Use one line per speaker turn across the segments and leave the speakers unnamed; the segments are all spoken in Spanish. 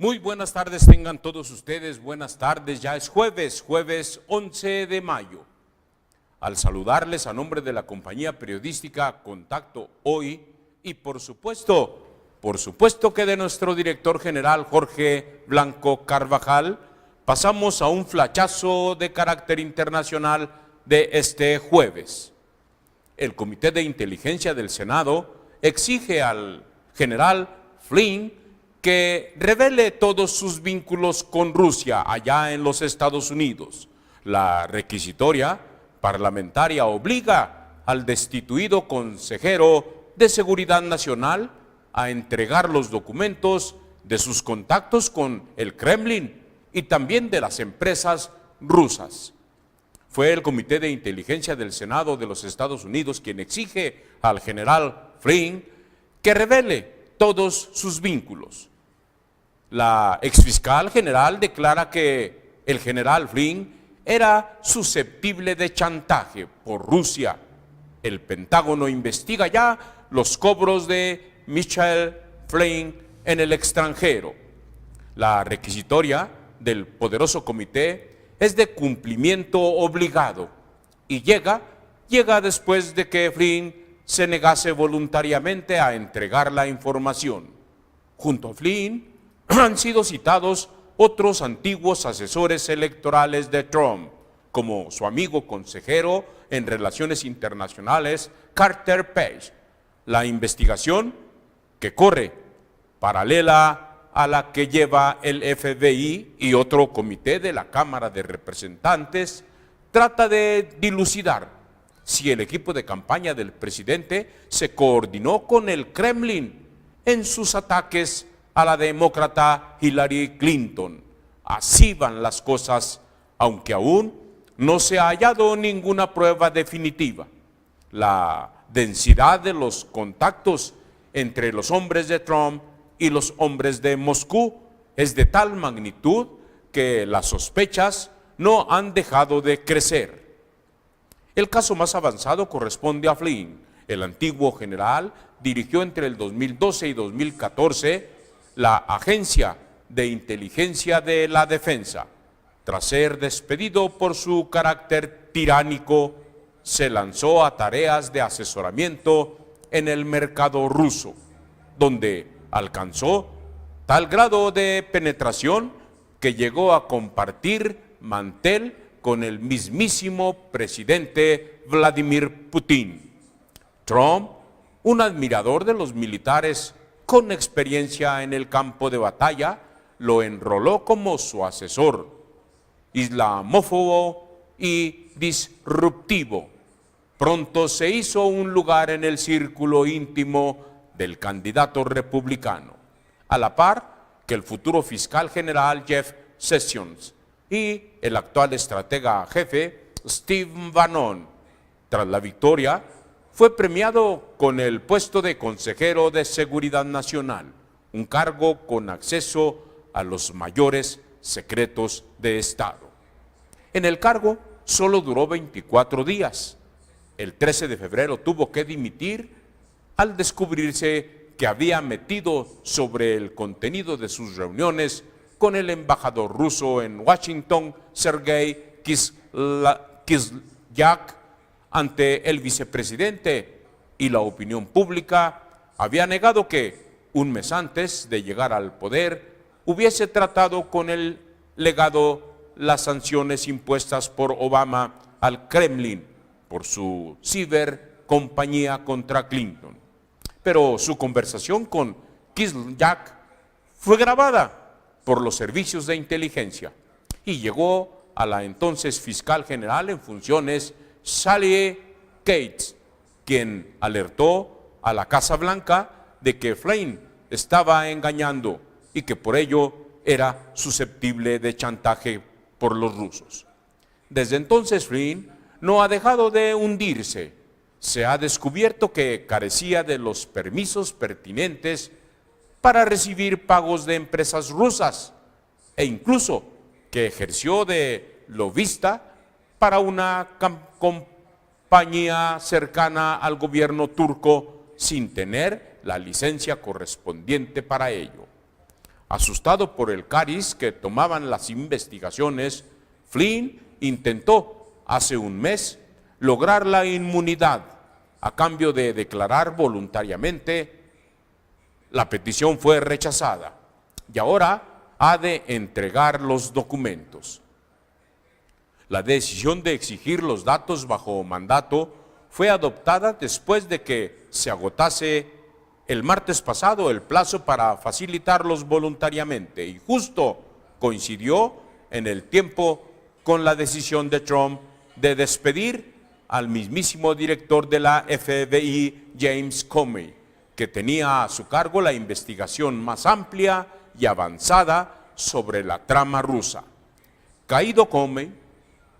Muy buenas tardes tengan todos ustedes, buenas tardes, ya es jueves 11 de mayo. Al saludarles a nombre de la compañía periodística Contacto Hoy y por supuesto que de nuestro director general Jorge Blanco Carvajal, pasamos a un flachazo de carácter internacional de este jueves. El Comité de Inteligencia del Senado exige al general Flynn que revele todos sus vínculos con Rusia allá en los Estados Unidos. La requisitoria parlamentaria obliga al destituido consejero de Seguridad Nacional a entregar los documentos de sus contactos con el Kremlin y también de las empresas rusas. Fue el Comité de Inteligencia del Senado de los Estados Unidos quien exige al general Flynn que revele todos sus vínculos. La exfiscal general declara que el general Flynn era susceptible de chantaje por Rusia. El Pentágono investiga ya los cobros de Michael Flynn en el extranjero. La requisitoria del poderoso comité es de cumplimiento obligado y llega después de que Flynn se negase voluntariamente a entregar la información. Junto a Flynn han sido citados otros antiguos asesores electorales de Trump, como su amigo consejero en Relaciones Internacionales, Carter Page. La investigación, que corre paralela a la que lleva el FBI y otro comité de la Cámara de Representantes, trata de dilucidar si el equipo de campaña del presidente se coordinó con el Kremlin en sus ataques a la demócrata Hillary Clinton. Así van las cosas, aunque aún no se ha hallado ninguna prueba definitiva. La densidad de los contactos entre los hombres de Trump y los hombres de Moscú es de tal magnitud que las sospechas no han dejado de crecer. El caso más avanzado corresponde a Flynn. El antiguo general dirigió entre el 2012 y 2014 la Agencia de Inteligencia de la Defensa. Tras ser despedido por su carácter tiránico, se lanzó a tareas de asesoramiento en el mercado ruso, donde alcanzó tal grado de penetración que llegó a compartir mantel con el mismísimo presidente Vladimir Putin. Trump, un admirador de los militares con experiencia en el campo de batalla, lo enroló como su asesor, islamófobo y disruptivo. Pronto se hizo un lugar en el círculo íntimo del candidato republicano, a la par que el futuro fiscal general Jeff Sessions y el actual estratega jefe Steve Bannon. Tras la victoria, fue premiado con el puesto de consejero de Seguridad Nacional, un cargo con acceso a los mayores secretos de Estado. En el cargo solo duró 24 días. El 13 de febrero tuvo que dimitir al descubrirse que había metido sobre el contenido de sus reuniones con el embajador ruso en Washington, Sergei Kislyak, ante el vicepresidente, y la opinión pública había negado que, un mes antes de llegar al poder, hubiese tratado con el legado las sanciones impuestas por Obama al Kremlin por su cibercompañía contra Clinton. Pero su conversación con Kislyak fue grabada por los servicios de inteligencia y llegó a la entonces fiscal general en funciones, Sally Yates, quien alertó a la Casa Blanca de que Flynn estaba engañando y que por ello era susceptible de chantaje por los rusos. Desde entonces Flynn no ha dejado de hundirse. Se ha descubierto que carecía de los permisos pertinentes para recibir pagos de empresas rusas e incluso que ejerció de lobista para una compañía cercana al gobierno turco sin tener la licencia correspondiente para ello. Asustado por el cariz que tomaban las investigaciones, Flynn intentó hace un mes lograr la inmunidad a cambio de declarar voluntariamente. La petición fue rechazada y ahora ha de entregar los documentos. La decisión de exigir los datos bajo mandato fue adoptada después de que se agotase el martes pasado el plazo para facilitarlos voluntariamente y justo coincidió en el tiempo con la decisión de Trump de despedir al mismísimo director de la FBI, James Comey, que tenía a su cargo la investigación más amplia y avanzada sobre la trama rusa. Caído Comey,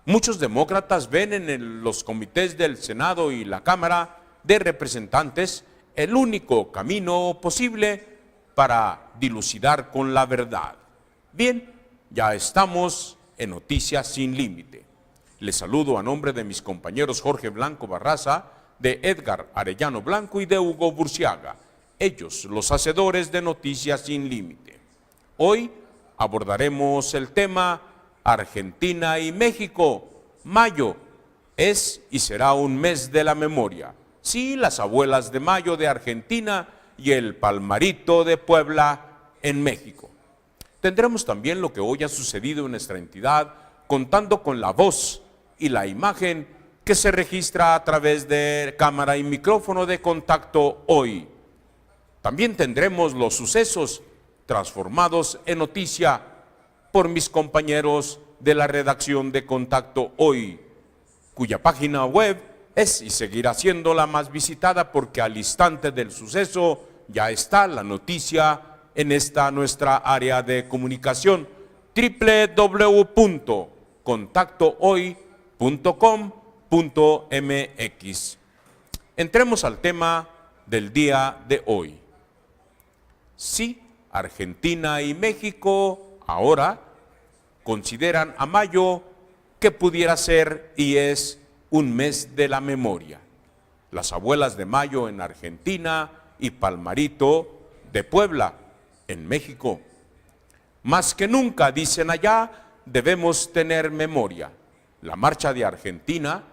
muchos demócratas ven en los comités del Senado y la Cámara de Representantes el único camino posible para dilucidar con la verdad. Bien, ya estamos en Noticias Sin Límite. Les saludo a nombre de mis compañeros Jorge Blanco Barraza, de Edgar Arellano Blanco y de Hugo Burciaga, ellos los hacedores de Noticias Sin Límite. Hoy abordaremos el tema Argentina y México. Mayo es y será un mes de la memoria. Sí, las abuelas de Mayo de Argentina y el Palmarito de Puebla en México. Tendremos también lo que hoy ha sucedido en nuestra entidad, contando con la voz y la imagen que se registra a través de cámara y micrófono de Contacto Hoy. También tendremos los sucesos transformados en noticia por mis compañeros de la redacción de Contacto Hoy, cuya página web es y seguirá siendo la más visitada porque al instante del suceso ya está la noticia en esta nuestra área de comunicación, www.contactohoy.com.mx. Entremos al tema del día de hoy. Sí, Argentina y México ahora consideran a mayo que pudiera ser y es un mes de la memoria. Las abuelas de Mayo en Argentina y Palmarito de Puebla en México. Más que nunca, dicen allá, debemos tener memoria. La marcha de Argentina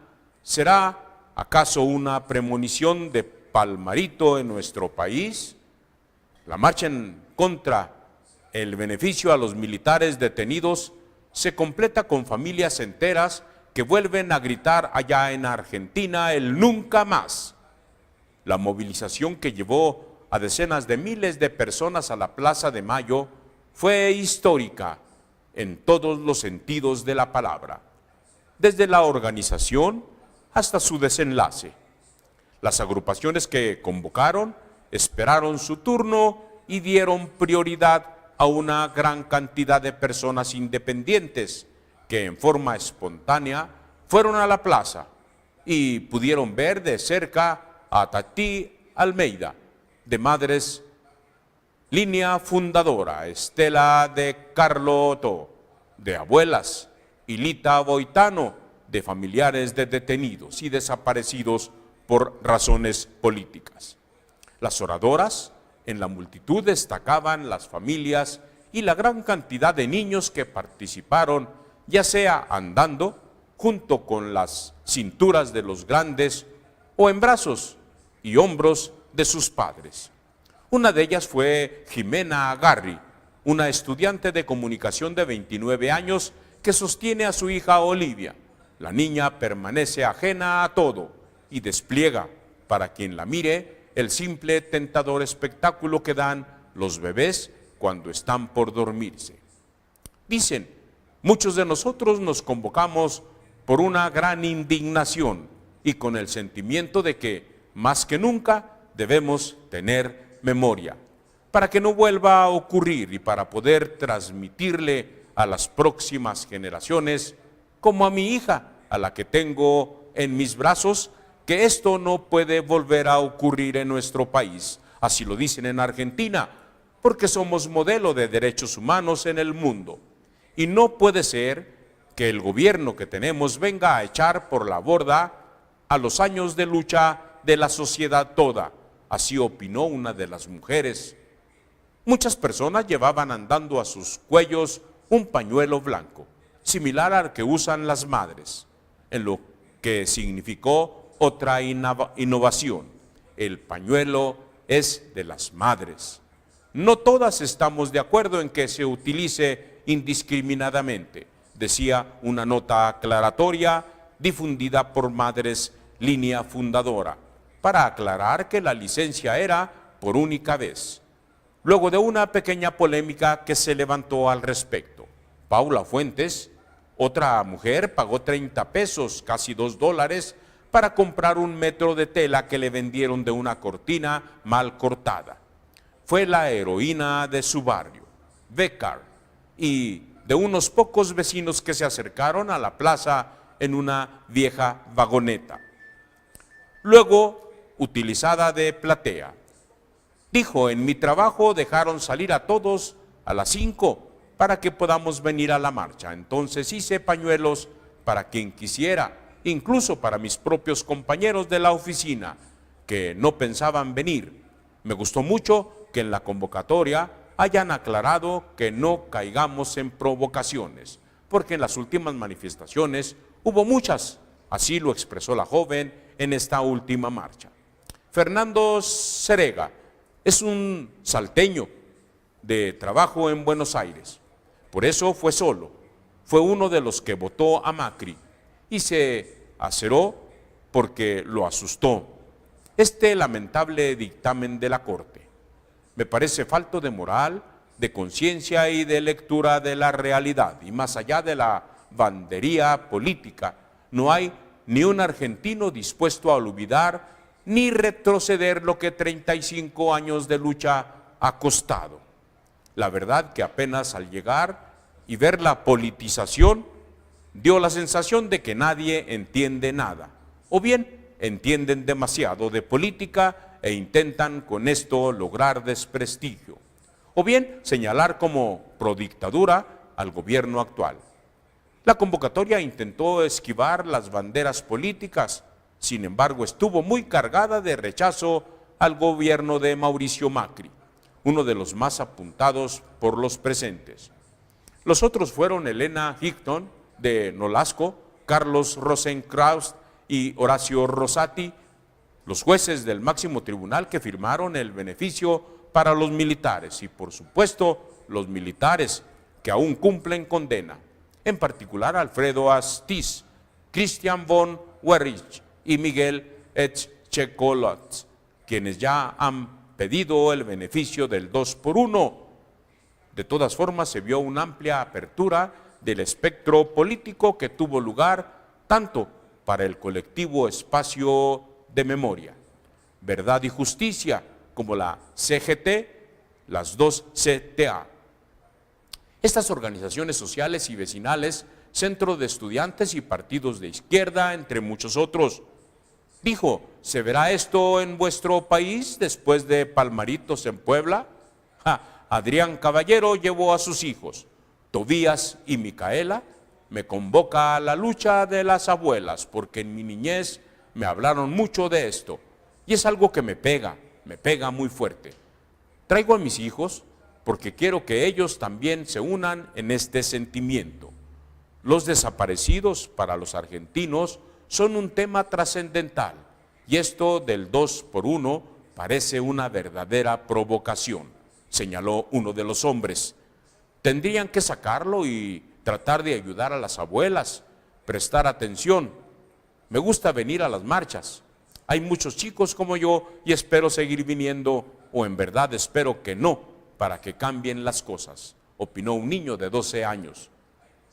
será acaso una premonición de Palmarito en nuestro país. La marcha en contra el beneficio a los militares detenidos se completa con familias enteras que vuelven a gritar allá en Argentina el nunca más. La movilización que llevó a decenas de miles de personas a la Plaza de Mayo fue histórica en todos los sentidos de la palabra, desde la organización hasta su desenlace. Las agrupaciones que convocaron esperaron su turno y dieron prioridad a una gran cantidad de personas independientes que en forma espontánea fueron a la plaza y pudieron ver de cerca a Tati Almeida, de Madres Línea Fundadora, Estela de Carlotto, de Abuelas, y Lita Boitano, de familiares de detenidos y desaparecidos por razones políticas. Las oradoras en la multitud destacaban las familias y la gran cantidad de niños que participaron, ya sea andando junto con las cinturas de los grandes o en brazos y hombros de sus padres. Una de ellas fue Jimena Agarri, una estudiante de comunicación de 29 años que sostiene a su hija Olivia. La niña permanece ajena a todo y despliega, para quien la mire, el simple tentador espectáculo que dan los bebés cuando están por dormirse. Dicen, muchos de nosotros nos convocamos por una gran indignación y con el sentimiento de que, más que nunca, debemos tener memoria, para que no vuelva a ocurrir y para poder transmitirle a las próximas generaciones, como a mi hija, a la que tengo en mis brazos, que esto no puede volver a ocurrir en nuestro país. Así lo dicen en Argentina, porque somos modelo de derechos humanos en el mundo. Y no puede ser que el gobierno que tenemos venga a echar por la borda a los años de lucha de la sociedad toda. Así opinó una de las mujeres Muchas personas llevaban andando a sus cuellos un pañuelo blanco, similar al que usan las madres, en lo que significó otra innovación. El pañuelo es de las madres. No todas estamos de acuerdo en que se utilice indiscriminadamente, decía una nota aclaratoria difundida por Madres Línea Fundadora, para aclarar que la licencia era por única vez. Luego de una pequeña polémica que se levantó al respecto, Paula Fuentes, otra mujer, pagó 30 pesos, casi $2, para comprar un metro de tela que le vendieron de una cortina mal cortada. Fue la heroína de su barrio, Becar, y de unos pocos vecinos que se acercaron a la plaza en una vieja vagoneta, luego utilizada de platea. Dijo: en mi trabajo dejaron salir a todos a las 5 para que podamos venir a la marcha. Entonces hice pañuelos para quien quisiera, incluso para mis propios compañeros de la oficina que no pensaban venir. Me gustó mucho que en la convocatoria hayan aclarado que no caigamos en provocaciones, porque en las últimas manifestaciones hubo muchas, así lo expresó la joven en esta última marcha. Fernando Cerega es un salteño de trabajo en Buenos Aires, por eso fue solo, fue uno de los que votó a Macri y se aceró porque lo asustó este lamentable dictamen de la Corte. Me parece falto de moral, de conciencia y de lectura de la realidad, y más allá de la bandería política, no hay ni un argentino dispuesto a olvidar ni retroceder lo que 35 años de lucha ha costado. La verdad que apenas al llegar y ver la politización, dio la sensación de que nadie entiende nada, o bien entienden demasiado de política e intentan con esto lograr desprestigio, o bien señalar como prodictadura al gobierno actual. La convocatoria intentó esquivar las banderas políticas, sin embargo estuvo muy cargada de rechazo al gobierno de Mauricio Macri, uno de los más apuntados por los presentes. Los otros fueron Elena Hickton de Nolasco, Carlos Rosenkraus y Horacio Rosati, los jueces del máximo tribunal que firmaron el beneficio para los militares y por supuesto los militares que aún cumplen condena, en particular Alfredo Astiz, Christian von Werich y Miguel Etchekolotz, quienes ya han pedido el beneficio del 2x1. De todas formas, se vio una amplia apertura del espectro político que tuvo lugar tanto para el colectivo Espacio de Memoria, Verdad y Justicia, como la CGT, las dos CTA. Estas organizaciones sociales y vecinales, centro de estudiantes y partidos de izquierda, entre muchos otros. Dijo: ¿se verá esto en vuestro país después de Palmaritos en Puebla? Adrián Caballero llevó a sus hijos, Tobías y Micaela. Me convoca a la lucha de las abuelas, porque en mi niñez me hablaron mucho de esto, y es algo que me pega muy fuerte. Traigo a mis hijos porque quiero que ellos también se unan en este sentimiento. Los desaparecidos para los argentinos son un tema trascendental, y esto del 2x1 parece una verdadera provocación, señaló uno de los hombres. Tendrían que sacarlo y tratar de ayudar a las abuelas, prestar atención. Me gusta venir a las marchas. Hay muchos chicos como yo y espero seguir viniendo, o en verdad espero que no, para que cambien las cosas, opinó un niño de 12 años.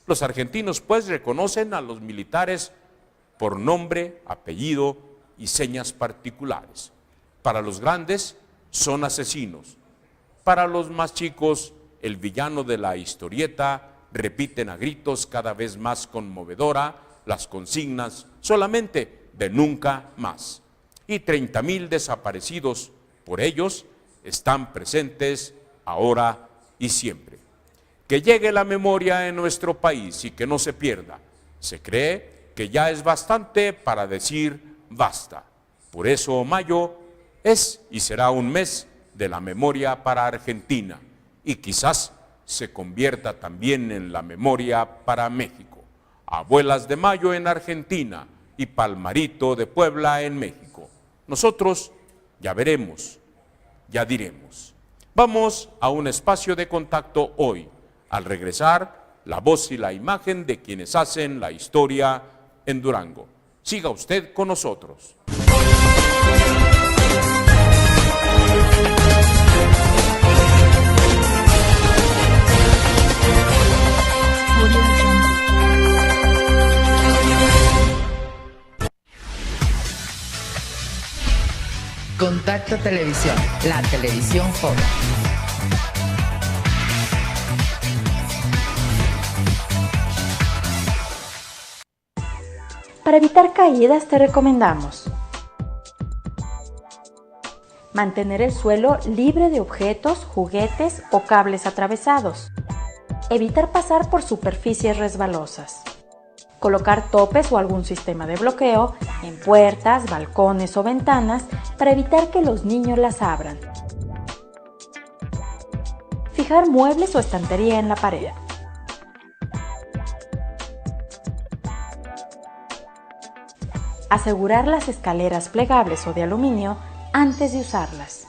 Los argentinos pues reconocen a los militares por nombre, apellido y señas particulares. Para los grandes son asesinos. Para los más chicos, el villano de la historieta, repiten a gritos cada vez más conmovedora las consignas solamente de nunca más. Y 30,000 desaparecidos por ellos están presentes ahora y siempre. Que llegue la memoria en nuestro país y que no se pierda. Se cree que ya es bastante para decir basta. Por eso mayo es y será un mes de la memoria para Argentina y quizás se convierta también en la memoria para México. Abuelas de Mayo en Argentina y Palmarito de Puebla en México. Nosotros ya veremos, ya diremos. Vamos a un espacio de contacto hoy. Al regresar, la voz y la imagen de quienes hacen la historia en Durango. Siga usted con nosotros.
Contacto Televisión, la televisión joven.
Para evitar caídas te recomendamos mantener el suelo libre de objetos, juguetes o cables atravesados. Evitar pasar por superficies resbalosas. Colocar topes o algún sistema de bloqueo en puertas, balcones o ventanas para evitar que los niños las abran. Fijar muebles o estantería en la pared. Asegurar las escaleras plegables o de aluminio antes de usarlas.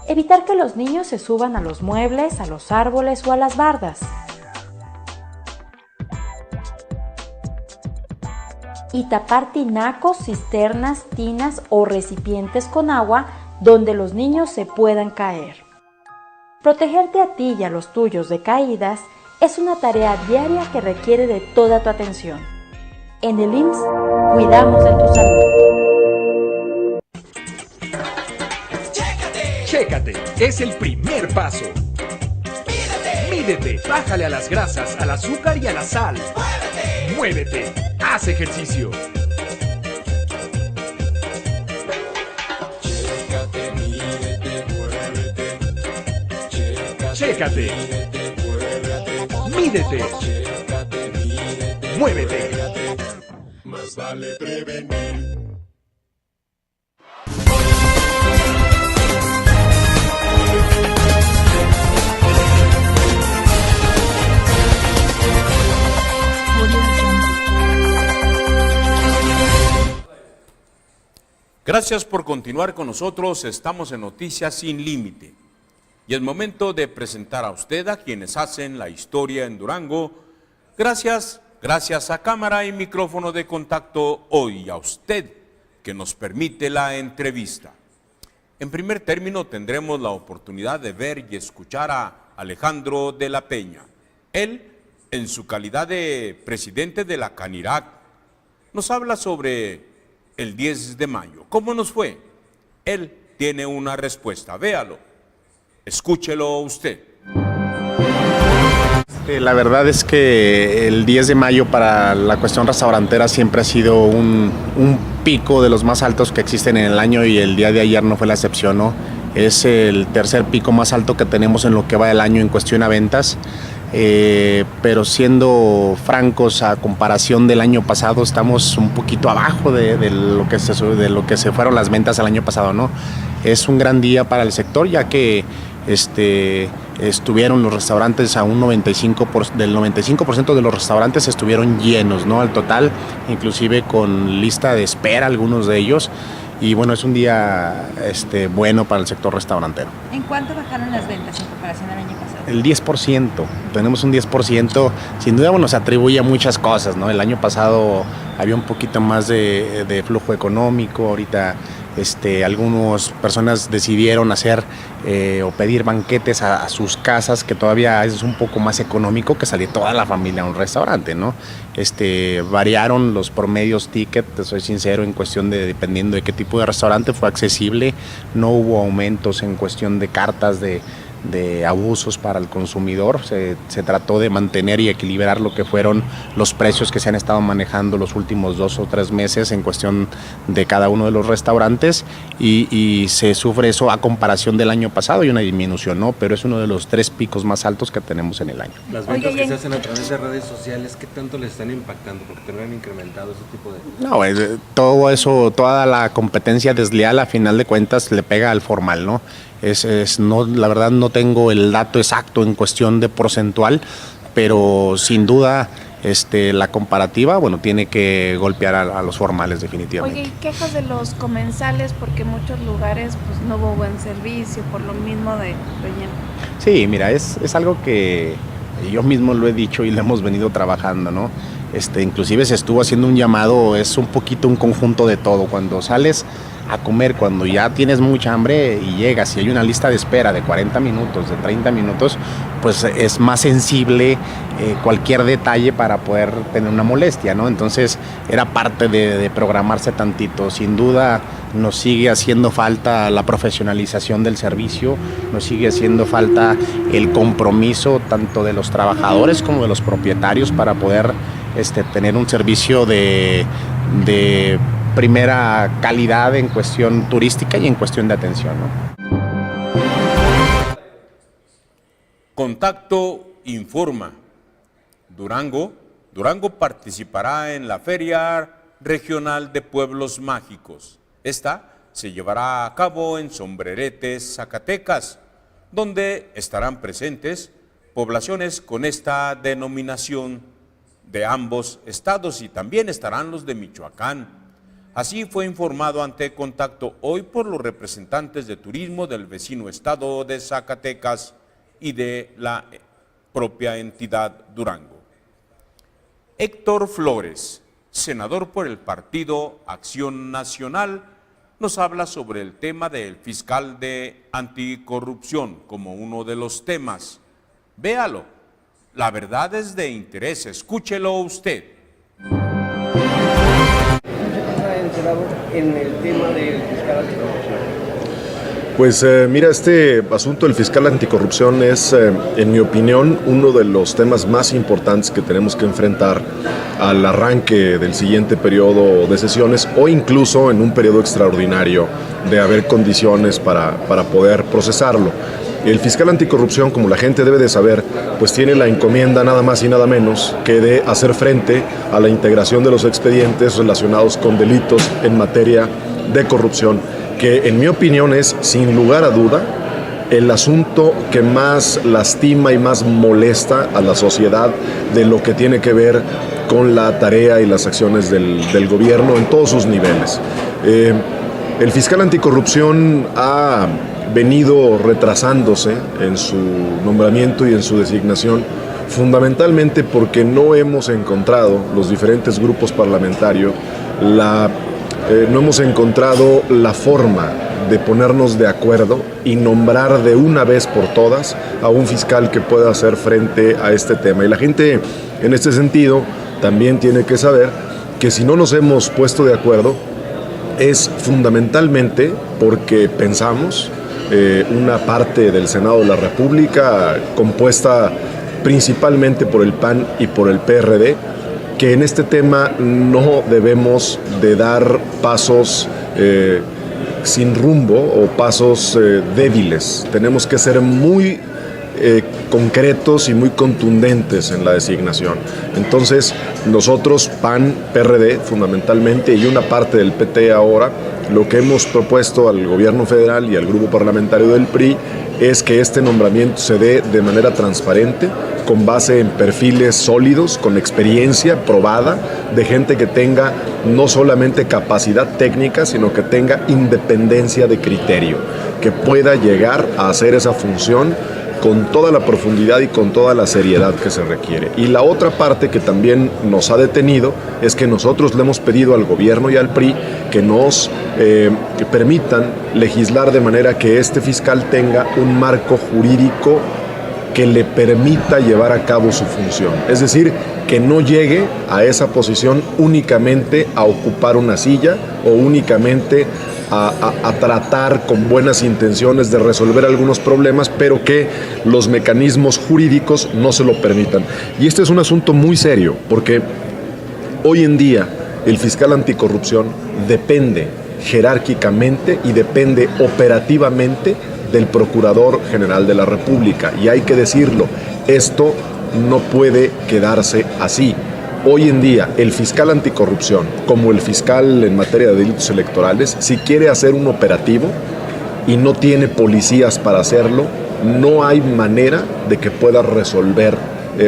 Evitar que los niños se suban a los muebles, a los árboles o a las bardas. Y tapar tinacos, cisternas, tinas o recipientes con agua donde los niños se puedan caer. Protegerte a ti y a los tuyos de caídas es una tarea diaria que requiere de toda tu atención. En el IMSS, cuidamos de tu salud.
Chécate, es el primer paso. Mídete, bájale a las grasas, al azúcar y a la sal. Muévete, haz ejercicio.
Chécate, mídete, muévete.
Chécate, mídete, muévete.
Más vale prevenir.
Gracias por continuar con nosotros. Estamos en Noticias Sin Límite. Y es momento de presentar a usted a quienes hacen la historia en Durango. Gracias a cámara y micrófono de contacto hoy, a usted que nos permite la entrevista. En primer término tendremos la oportunidad de ver y escuchar a Alejandro de la Peña. Él, en su calidad de presidente de la CANIRAC, nos habla sobre el 10 de mayo. ¿Cómo nos fue? Él tiene una respuesta. Véalo. Escúchelo usted.
La verdad es que el 10 de mayo para la cuestión restaurantera siempre ha sido un pico de los más altos que existen en el año y el día de ayer no fue la excepción, ¿no? Es el tercer pico más alto que tenemos en lo que va del año en cuestión a ventas, pero siendo francos, a comparación del año pasado, estamos un poquito abajo de lo que se fueron las ventas el año pasado, ¿no? Es un gran día para el sector, ya que estuvieron los restaurantes a un 95% de los restaurantes estuvieron llenos, ¿no? Al total, inclusive con lista de espera algunos de ellos. Y bueno, es un día bueno para el sector restaurantero.
¿En cuánto bajaron las ventas en comparación al año pasado?
El 10%, tenemos un 10%, sin duda bueno, se atribuye a muchas cosas, ¿no? El año pasado había un poquito más de flujo económico, ahorita algunas personas decidieron hacer o pedir banquetes a sus casas, que todavía es un poco más económico que salir toda la familia a un restaurante, ¿no? Variaron los promedios ticket, te soy sincero, en cuestión de dependiendo de qué tipo de restaurante fue accesible, no hubo aumentos en cuestión de cartas de de abusos para el consumidor. Se trató de mantener y equilibrar lo que fueron los precios que se han estado manejando los últimos 2 o 3 meses en cuestión de cada uno de los restaurantes y se sufre eso a comparación del año pasado. Hay una disminución, ¿no? Pero es uno de los 3 picos más altos que tenemos en el año.
Las ventas que se hacen a través de redes sociales, ¿qué tanto le están impactando? Porque también han incrementado ese tipo de...
No, todo eso, toda la competencia desleal a final de cuentas le pega al formal, ¿no? No, la verdad no tengo el dato exacto en cuestión de porcentual, pero sin duda la comparativa, bueno, tiene que golpear a los formales definitivamente.
Oye, ¿y quejas de los comensales? Porque en muchos lugares pues no hubo buen servicio por lo mismo de relleno.
Sí, mira, es algo que yo mismo lo he dicho y lo hemos venido trabajando, ¿no? Inclusive se estuvo haciendo un llamado, es un poquito un conjunto de todo. Cuando sales a comer, cuando ya tienes mucha hambre y llegas y hay una lista de espera de 40 minutos, de 30 minutos, pues es más sensible cualquier detalle para poder tener una molestia, ¿no? Entonces era parte de programarse tantito. Sin duda nos sigue haciendo falta la profesionalización del servicio, nos sigue haciendo falta el compromiso tanto de los trabajadores como de los propietarios para poder tener un servicio de primera calidad en cuestión turística y en cuestión de atención, ¿no?
Contacto informa. Durango participará en la Feria Regional de Pueblos Mágicos. Esta se llevará a cabo en Sombreretes, Zacatecas, donde estarán presentes poblaciones con esta denominación de ambos estados y también estarán los de Michoacán. Así fue informado ante Contacto hoy por los representantes de turismo del vecino estado de Zacatecas y de la propia entidad Durango. Héctor Flores, senador por el Partido Acción Nacional, nos habla sobre el tema del fiscal de anticorrupción como uno de los temas. Véalo, la verdad es de interés, escúchelo usted.
En el tema del fiscal anticorrupción.
Pues mira, este asunto del fiscal anticorrupción es, en mi opinión, uno de los temas más importantes que tenemos que enfrentar al arranque del siguiente periodo de sesiones o incluso en un periodo extraordinario de haber condiciones para poder procesarlo. El fiscal anticorrupción, como la gente debe de saber, pues tiene la encomienda nada más y nada menos que de hacer frente a la integración de los expedientes relacionados con delitos en materia de corrupción, que en mi opinión es, sin lugar a duda, el asunto que más lastima y más molesta a la sociedad de lo que tiene que ver con la tarea y las acciones del gobierno en todos sus niveles. El fiscal anticorrupción ha venido retrasándose en su nombramiento y en su designación, fundamentalmente porque no hemos encontrado, los diferentes grupos parlamentarios, no hemos encontrado la forma de ponernos de acuerdo y nombrar de una vez por todas a un fiscal que pueda hacer frente a este tema. Y la gente, en este sentido, también tiene que saber que si no nos hemos puesto de acuerdo, es fundamentalmente porque pensamos, una parte del Senado de la República, compuesta principalmente por el PAN y por el PRD, que en este tema no debemos de dar pasos sin rumbo o pasos débiles. Tenemos que ser muy concretos y muy contundentes en la designación. Entonces, nosotros, PAN, PRD, fundamentalmente, y una parte del PT ahora, lo que hemos propuesto al gobierno federal y al grupo parlamentario del PRI es que este nombramiento se dé de manera transparente, con base en perfiles sólidos, con experiencia probada, de gente que tenga no solamente capacidad técnica, sino que tenga independencia de criterio, que pueda llegar a hacer esa función con toda la profundidad y con toda la seriedad que se requiere. Y la otra parte que también nos ha detenido es que nosotros le hemos pedido al gobierno y al PRI que nos permitan legislar de manera que este fiscal tenga un marco jurídico que le permita llevar a cabo su función. Es decir, que no llegue a esa posición únicamente a ocupar una silla o únicamente a tratar con buenas intenciones de resolver algunos problemas, pero que los mecanismos jurídicos no se lo permitan. Y este es un asunto muy serio, porque hoy en día el fiscal anticorrupción depende jerárquicamente y depende operativamente del Procurador General de la República. Y hay que decirlo, esto no puede quedarse así. Hoy en día, el fiscal anticorrupción, como el fiscal en materia de delitos electorales, si quiere hacer un operativo y no tiene policías para hacerlo, no hay manera de que pueda resolver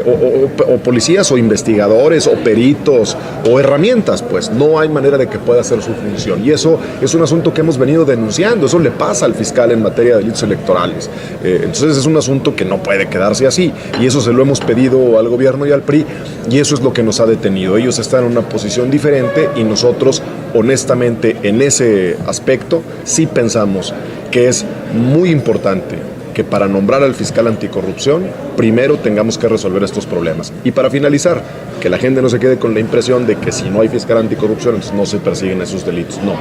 o policías o investigadores o peritos o herramientas, pues no hay manera de que pueda hacer su función. Y eso es un asunto que hemos venido denunciando, eso le pasa al fiscal en materia de delitos electorales. Entonces es un asunto que no puede quedarse así, y eso se lo hemos pedido al gobierno y al PRI, y eso es lo que nos ha detenido. Ellos están en una posición diferente y nosotros, honestamente, en ese aspecto sí pensamos que es muy importante que para nombrar al fiscal anticorrupción, primero tengamos que resolver estos problemas. Y para finalizar, que la gente no se quede con la impresión de que si no hay fiscal anticorrupción, entonces no se persiguen esos delitos. No.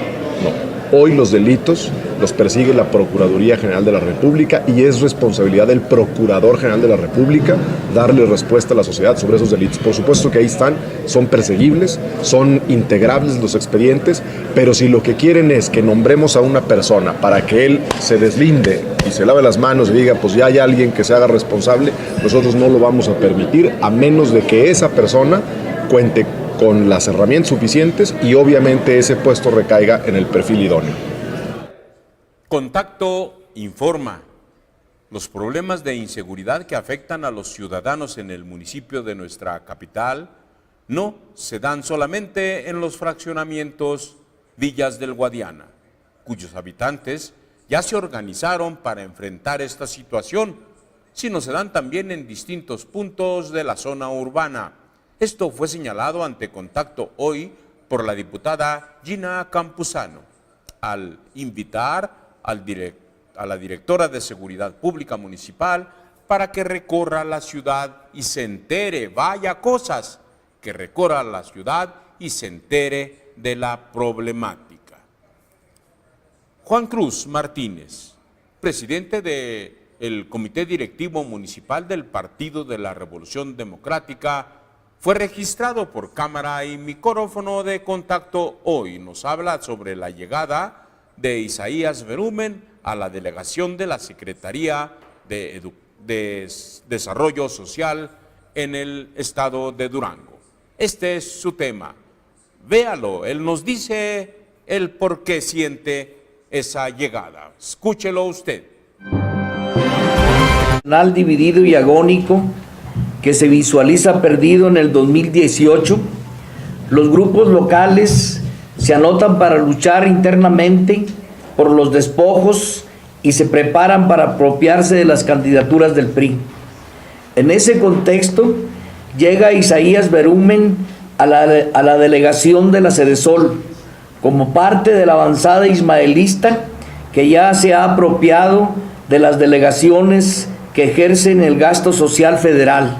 Hoy los delitos los persigue la Procuraduría General de la República y es responsabilidad del Procurador General de la República darle respuesta a la sociedad sobre esos delitos. Por supuesto que ahí están, son perseguibles, son integrables los expedientes, pero si lo que quieren es que nombremos a una persona para que él se deslinde y se lave las manos y diga, pues ya hay alguien que se haga responsable, nosotros no lo vamos a permitir, a menos de que esa persona cuente con las herramientas suficientes y obviamente ese puesto recaiga en el perfil idóneo.
Contacto informa. Los problemas de inseguridad que afectan a los ciudadanos en el municipio de nuestra capital no se dan solamente en los fraccionamientos Villas del Guadiana, cuyos habitantes ya se organizaron para enfrentar esta situación, sino se dan también en distintos puntos de la zona urbana. Esto fue señalado ante Contacto Hoy por la diputada Gina Campuzano, al invitar a la directora de Seguridad Pública Municipal para que recorra la ciudad y se entere, vaya cosas, que recorra la ciudad y se entere de la problemática. Juan Cruz Martínez, presidente del Comité Directivo Municipal del Partido de la Revolución Democrática, fue registrado por cámara y micrófono de Contacto Hoy. Nos habla sobre la llegada de Isaías Berumen a la delegación de la Secretaría de Desarrollo Social en el estado de Durango. Este es su tema. Véalo, él nos dice el por qué siente esa llegada. Escúchelo usted.
Dividido y agónico que se visualiza perdido en el 2018, los grupos locales se anotan para luchar internamente por los despojos y se preparan para apropiarse de las candidaturas del PRI. En ese contexto, llega Isaías Berumen a la delegación de la Sedesol como parte de la avanzada ismaelista que ya se ha apropiado de las delegaciones que ejercen el gasto social federal.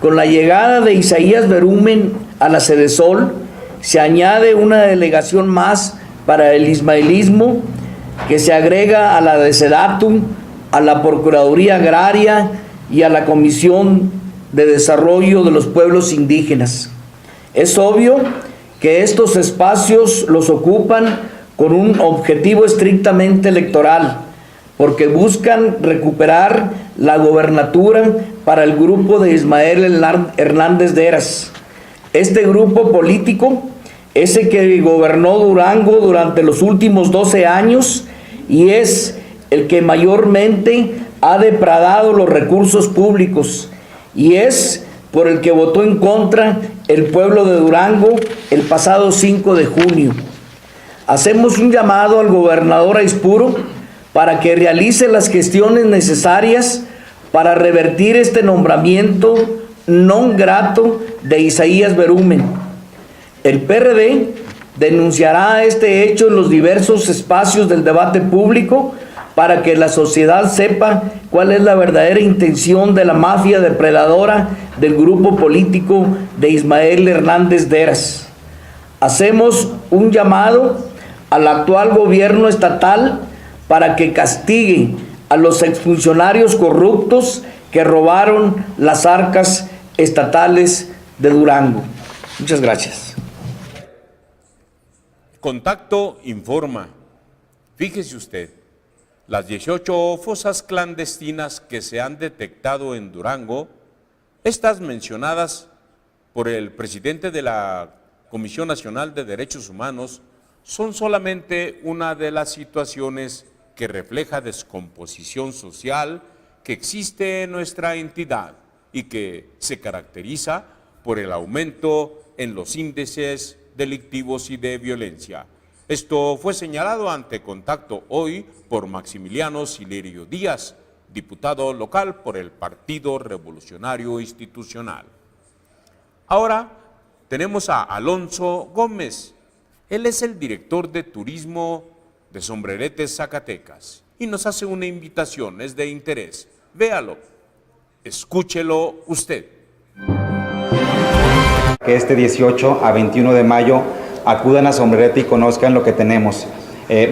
Con la llegada de Isaías Berumen a la Sedesol, se añade una delegación más para el ismaelismo que se agrega a la de Sedatu, a la Procuraduría Agraria y a la Comisión de Desarrollo de los Pueblos Indígenas. Es obvio que estos espacios los ocupan con un objetivo estrictamente electoral, porque buscan recuperar la gobernatura para el grupo de Ismael Hernández de Heras. Este grupo político es el que gobernó Durango durante los últimos 12 años y es el que mayormente ha depredado los recursos públicos y es por el que votó en contra el pueblo de Durango el pasado 5 de junio. Hacemos un llamado al gobernador Aispuro para que realice las gestiones necesarias para revertir este nombramiento non grato de Isaías Berumen. El PRD denunciará este hecho en los diversos espacios del debate público para que la sociedad sepa cuál es la verdadera intención de la mafia depredadora del grupo político de Ismael Hernández Deras. Hacemos un llamado al actual gobierno estatal para que castigue a los exfuncionarios corruptos que robaron las arcas estatales de Durango. Muchas gracias.
Contacto informa. Fíjese usted, las 18 fosas clandestinas que se han detectado en Durango, estas mencionadas por el presidente de la Comisión Nacional de Derechos Humanos, son solamente una de las situaciones que refleja descomposición social que existe en nuestra entidad y que se caracteriza por el aumento en los índices delictivos y de violencia. Esto fue señalado ante Contacto hoy por Maximiliano Silerio Díaz, diputado local por el Partido Revolucionario Institucional. Ahora tenemos a Alonso Gómez. Él es el director de turismo de Sombrerete, Zacatecas, y nos hace una invitación, es de interés. Véalo, escúchelo usted.
Que este 18 a 21 de mayo acudan a Sombrerete y conozcan lo que tenemos.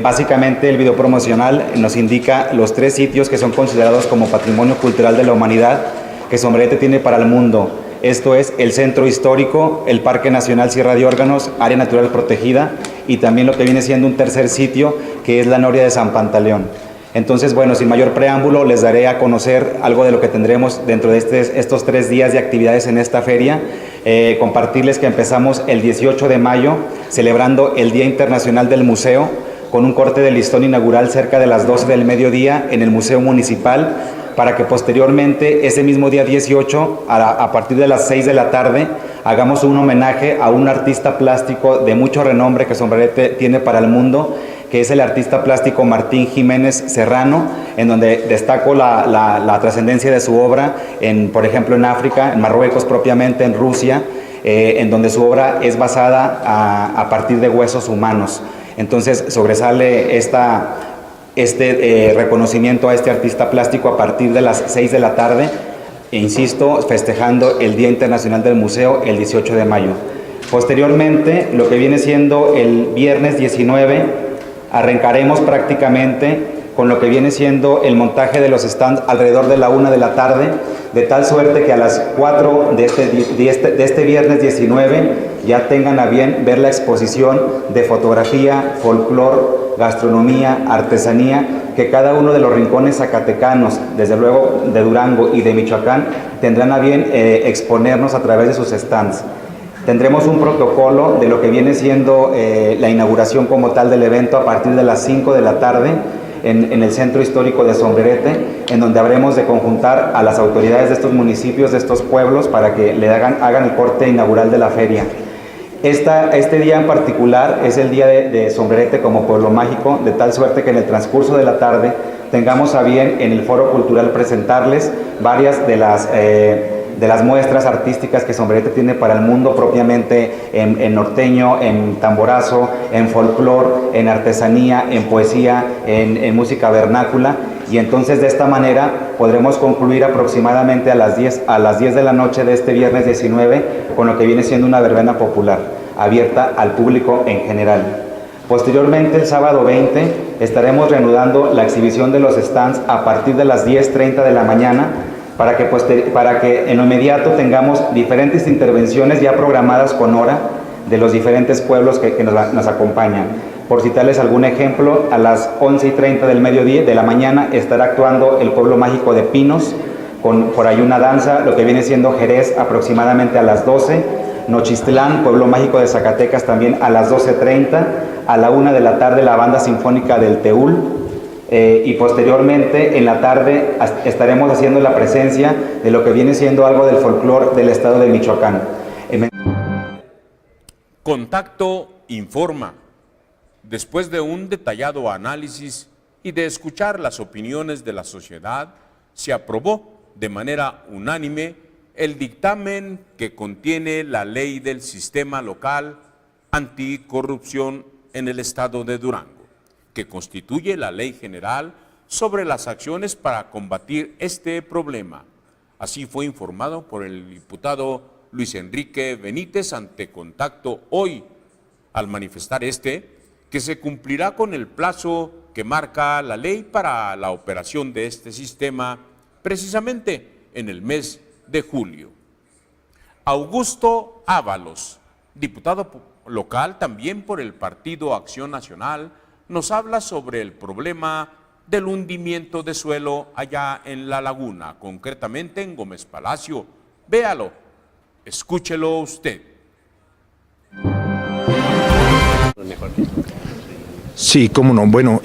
Básicamente el video promocional nos indica los 3 sitios que son considerados como Patrimonio Cultural de la Humanidad que Sombrerete tiene para el mundo. Esto es el Centro Histórico, el Parque Nacional Sierra de Órganos, Área Natural Protegida y también lo que viene siendo un tercer sitio que es la Noria de San Pantaleón. Entonces, bueno, sin mayor preámbulo, les daré a conocer algo de lo que tendremos dentro de estos 3 días de actividades en esta feria. Compartirles que empezamos el 18 de mayo, celebrando el Día Internacional del Museo, con un corte de listón inaugural cerca de las 12 del mediodía en el Museo Municipal, para que posteriormente, ese mismo día 18, a partir de las 6 de la tarde, hagamos un homenaje a un artista plástico de mucho renombre que Sombrerete tiene para el mundo, que es el artista plástico Martín Jiménez Serrano, en donde destaco la trascendencia de su obra, por ejemplo, en África, en Marruecos propiamente, en Rusia, en donde su obra es basada a partir de huesos humanos. Entonces sobresale este reconocimiento a este artista plástico a partir de las 6 de la tarde, e insisto, festejando el Día Internacional del Museo el 18 de mayo. Posteriormente, lo que viene siendo el viernes 19, arrancaremos prácticamente con lo que viene siendo el montaje de los stands alrededor de la 1 de la tarde, de tal suerte que a las 4 de este viernes 19 ya tengan a bien ver la exposición de fotografía, folclor, gastronomía, artesanía, que cada uno de los rincones zacatecanos, desde luego de Durango y de Michoacán, tendrán a bien exponernos a través de sus stands. Tendremos un protocolo de lo que viene siendo la inauguración como tal del evento a partir de las 5 de la tarde en el Centro Histórico de Sombrerete, en donde habremos de conjuntar a las autoridades de estos municipios, de estos pueblos, para que le hagan el corte inaugural de la feria. Este día en particular es el día de Sombrerete como pueblo mágico, de tal suerte que en el transcurso de la tarde tengamos a bien en el Foro Cultural presentarles varias de las muestras artísticas que Sombrerete tiene para el mundo, propiamente en norteño, en tamborazo, en folclor, en artesanía, en poesía, en música vernácula. Y entonces de esta manera podremos concluir aproximadamente a las 10 de la noche de este viernes 19 con lo que viene siendo una verbena popular, abierta al público en general. Posteriormente, el sábado 20, estaremos reanudando la exhibición de los stands a partir de las 10:30 de la mañana, para que en lo inmediato tengamos diferentes intervenciones ya programadas con hora de los diferentes pueblos que nos acompañan. Por citarles algún ejemplo, a las 11:30 del mediodía de la mañana estará actuando el pueblo mágico de Pinos, con por ahí una danza, lo que viene siendo Jerez aproximadamente a las 12, Nochistlán, pueblo mágico de Zacatecas, también a las 12:30, a la 1 de la tarde la banda sinfónica del Teúl, y posteriormente en la tarde estaremos haciendo la presencia de lo que viene siendo algo del folclor del estado de Michoacán.
Contacto informa. Después de un detallado análisis y de escuchar las opiniones de la sociedad, se aprobó de manera unánime el dictamen que contiene la ley del sistema local anticorrupción en el estado de Durango, que constituye la ley general sobre las acciones para combatir este problema. Así fue informado por el diputado Luis Enrique Benítez ante Contacto Hoy, al manifestar que se cumplirá con el plazo que marca la ley para la operación de este sistema precisamente en el mes de julio. Augusto Ábalos, diputado local también por el Partido Acción Nacional, nos habla sobre el problema del hundimiento de suelo allá en La Laguna, concretamente en Gómez Palacio. Véalo, escúchelo usted.
Sí, cómo no. Bueno,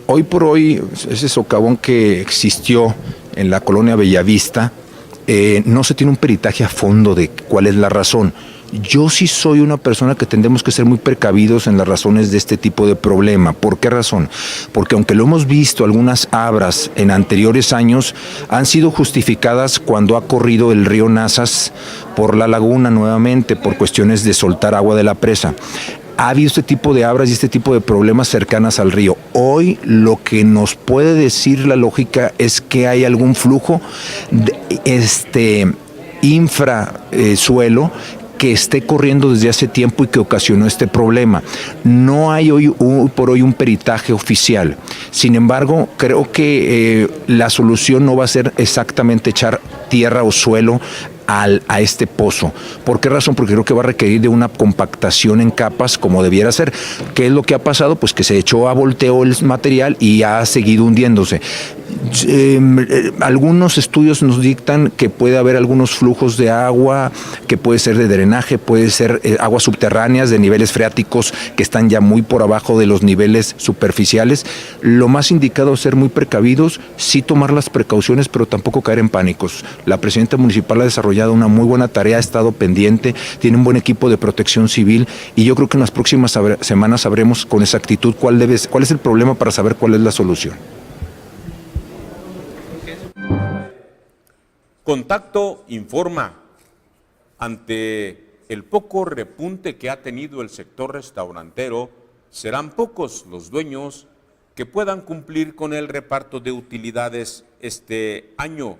hoy por hoy ese socavón que existió en la colonia Bellavista, no se tiene un peritaje a fondo de cuál es la razón. Yo sí soy una persona que tendremos que ser muy precavidos en las razones de este tipo de problema. ¿Por qué razón? Porque aunque lo hemos visto, algunas abras en anteriores años han sido justificadas cuando ha corrido el río Nazas por la laguna nuevamente, por cuestiones de soltar agua de la presa. Ha habido este tipo de abras y este tipo de problemas cercanas al río. Hoy lo que nos puede decir la lógica es que hay algún flujo de infrasuelo que esté corriendo desde hace tiempo y que ocasionó este problema. No hay hoy por hoy un peritaje oficial. Sin embargo, creo que la solución no va a ser exactamente echar tierra o suelo a este pozo. ¿Por qué razón? Porque creo que va a requerir de una compactación en capas como debiera ser. ¿Qué es lo que ha pasado? Pues que se echó a volteo el material y ha seguido hundiéndose. Algunos estudios nos dictan que puede haber algunos flujos de agua, que puede ser de drenaje, puede ser aguas subterráneas de niveles freáticos que están ya muy por abajo de los niveles superficiales. Lo más indicado es ser muy precavidos, sí tomar las precauciones, pero tampoco caer en pánicos. La presidenta municipal ha desarrollado una muy buena tarea, ha estado pendiente, tiene un buen equipo de protección civil y yo creo que en las próximas semanas sabremos con exactitud cuál es el problema para saber cuál es la solución.
Contacto informa, ante el poco repunte que ha tenido el sector restaurantero, serán pocos los dueños que puedan cumplir con el reparto de utilidades este año.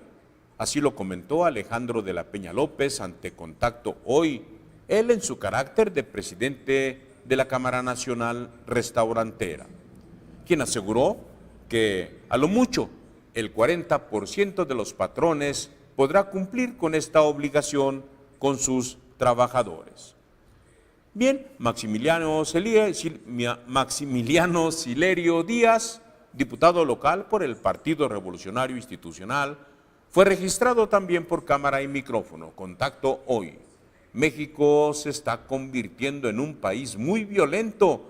Así lo comentó Alejandro de la Peña López ante Contacto Hoy, él en su carácter de presidente de la Cámara Nacional Restaurantera, quien aseguró que a lo mucho el 40% de los patrones podrá cumplir con esta obligación con sus trabajadores. Bien, Maximiliano Silerio Díaz, diputado local por el Partido Revolucionario Institucional, fue registrado también por cámara y micrófono. Contacto Hoy. México se está convirtiendo en un país muy violento.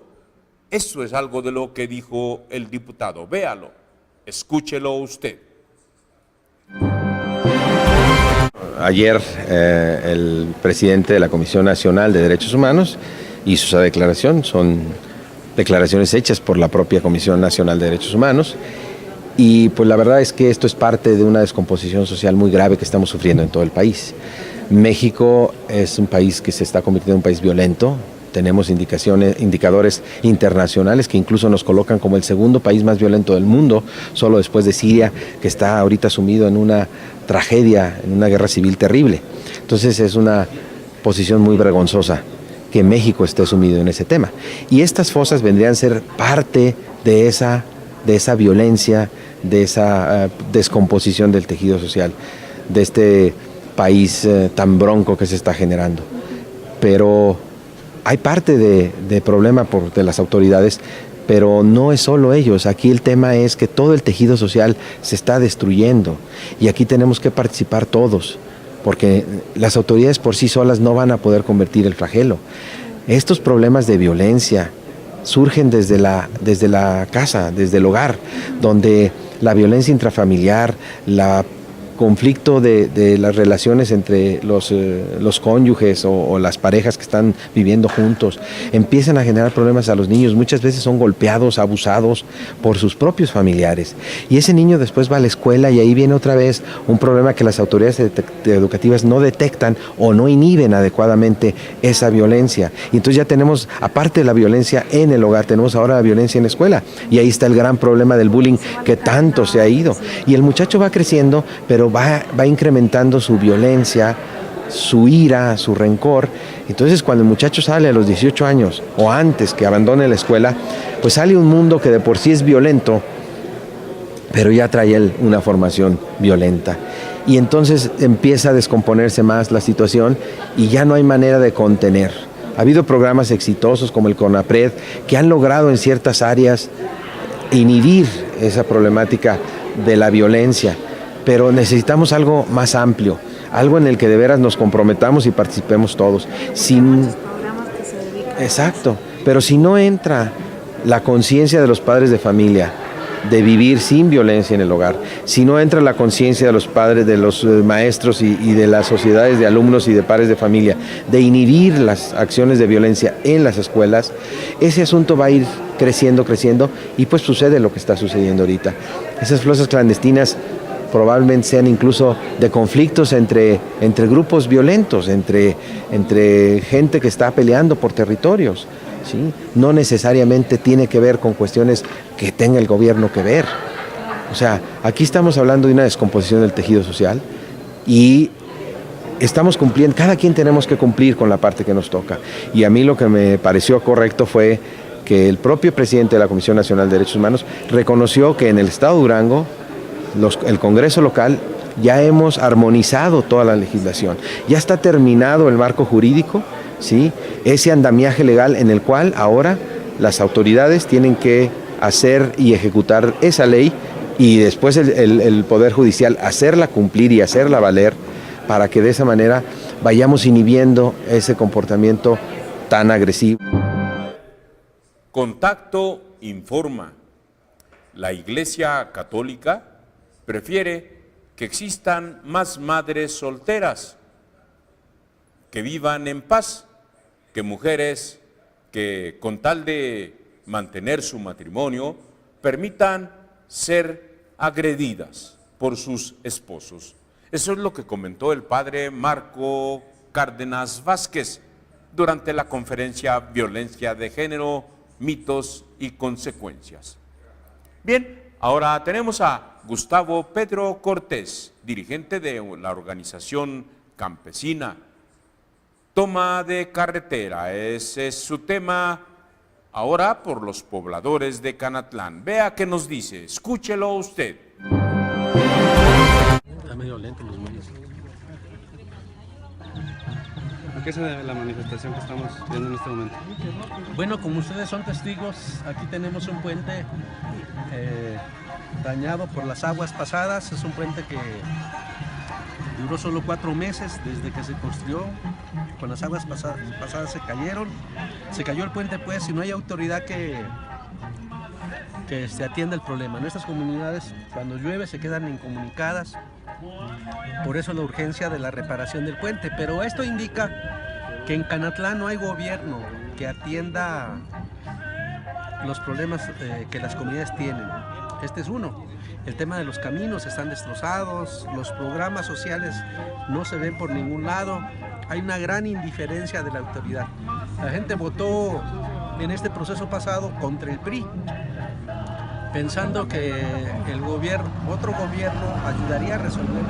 Eso es algo de lo que dijo el diputado. Véalo, escúchelo usted.
Ayer el presidente de la Comisión Nacional de Derechos Humanos hizo esa declaración, son declaraciones hechas por la propia Comisión Nacional de Derechos Humanos y pues la verdad es que esto es parte de una descomposición social muy grave que estamos sufriendo en todo el país. México es un país que se está convirtiendo en un país violento. Tenemos indicadores internacionales que incluso nos colocan como el segundo país más violento del mundo, solo después de Siria, que está ahorita sumido en una tragedia, en una guerra civil terrible. Entonces es una posición muy vergonzosa que México esté sumido en ese tema. Y estas fosas vendrían a ser parte de esa violencia, de esa descomposición del tejido social, de este país tan bronco que se está generando. Pero hay parte de problema de las autoridades, pero no es solo ellos. Aquí el tema es que todo el tejido social se está destruyendo y aquí tenemos que participar todos, porque las autoridades por sí solas no van a poder convertir el flagelo. Estos problemas de violencia surgen desde la casa, desde el hogar, donde la violencia intrafamiliar, la conflicto de las relaciones entre los cónyuges o las parejas que están viviendo juntos, empiezan a generar problemas a los niños. Muchas veces son golpeados, abusados por sus propios familiares. Y ese niño después va a la escuela y ahí viene otra vez un problema que las autoridades educativas no detectan o no inhiben adecuadamente esa violencia. Y entonces ya tenemos, aparte de la violencia en el hogar, tenemos ahora la violencia en la escuela. Y ahí está el gran problema del bullying que tanto se ha ido. Y el muchacho va creciendo, pero va incrementando su violencia, su ira, su rencor. Entonces cuando el muchacho sale a los 18 años o antes que abandone la escuela, pues sale un mundo que de por sí es violento, pero ya trae él una formación violenta. Y entonces empieza a descomponerse más la situación y ya no hay manera de contener. Ha habido programas exitosos como el CONAPRED que han logrado en ciertas áreas inhibir esa problemática de la violencia, pero necesitamos algo más amplio, algo en el que de veras nos comprometamos y participemos todos. Exacto, pero si no entra la conciencia de los padres de familia de vivir sin violencia en el hogar, si no entra la conciencia de los padres, de los maestros y de las sociedades de alumnos y de padres de familia, de inhibir las acciones de violencia en las escuelas, ese asunto va a ir creciendo y pues sucede lo que está sucediendo ahorita. Esas fosas clandestinas probablemente sean incluso de conflictos entre grupos violentos, entre gente que está peleando por territorios. ¿Sí? No necesariamente tiene que ver con cuestiones que tenga el gobierno que ver. O sea, aquí estamos hablando de una descomposición del tejido social y estamos cumpliendo, cada quien tenemos que cumplir con la parte que nos toca. Y a mí lo que me pareció correcto fue que el propio presidente de la Comisión Nacional de Derechos Humanos reconoció que en el estado de Durango, el Congreso local, ya hemos armonizado toda la legislación. Ya está terminado el marco jurídico, ¿sí? Ese andamiaje legal en el cual ahora las autoridades tienen que hacer y ejecutar esa ley y después el Poder Judicial hacerla cumplir y hacerla valer para que de esa manera vayamos inhibiendo ese comportamiento tan agresivo.
Contacto informa. La Iglesia Católica prefiere que existan más madres solteras que vivan en paz, que mujeres que con tal de mantener su matrimonio permitan ser agredidas por sus esposos. Eso es lo que comentó el padre Marco Cárdenas Vázquez durante la conferencia Violencia de Género, mitos y consecuencias. Bien, ahora tenemos a Gustavo Pedro Cortés, dirigente de la organización campesina Toma de Carretera. Ese es su tema ahora por los pobladores de Canatlán. Vea qué nos dice, escúchelo usted.
Está medio lento los medios. ¿A qué se debe la manifestación que estamos viendo en este momento?
Bueno, como ustedes son testigos, aquí tenemos un puente dañado por las aguas pasadas. Es un puente que duró solo 4 meses desde que se construyó. Con las aguas pasadas se cayó el puente, pues, y no hay autoridad que se atienda el problema. Nuestras comunidades, cuando llueve, se quedan incomunicadas. Por eso la urgencia de la reparación del puente. Pero esto indica que en Canatlán no hay gobierno que atienda los problemas que las comunidades tienen. Este es uno. El tema de los caminos están destrozados, los programas sociales no se ven por ningún lado. Hay una gran indiferencia de la autoridad. La gente votó en este proceso pasado contra el PRI, pensando que otro gobierno ayudaría a resolver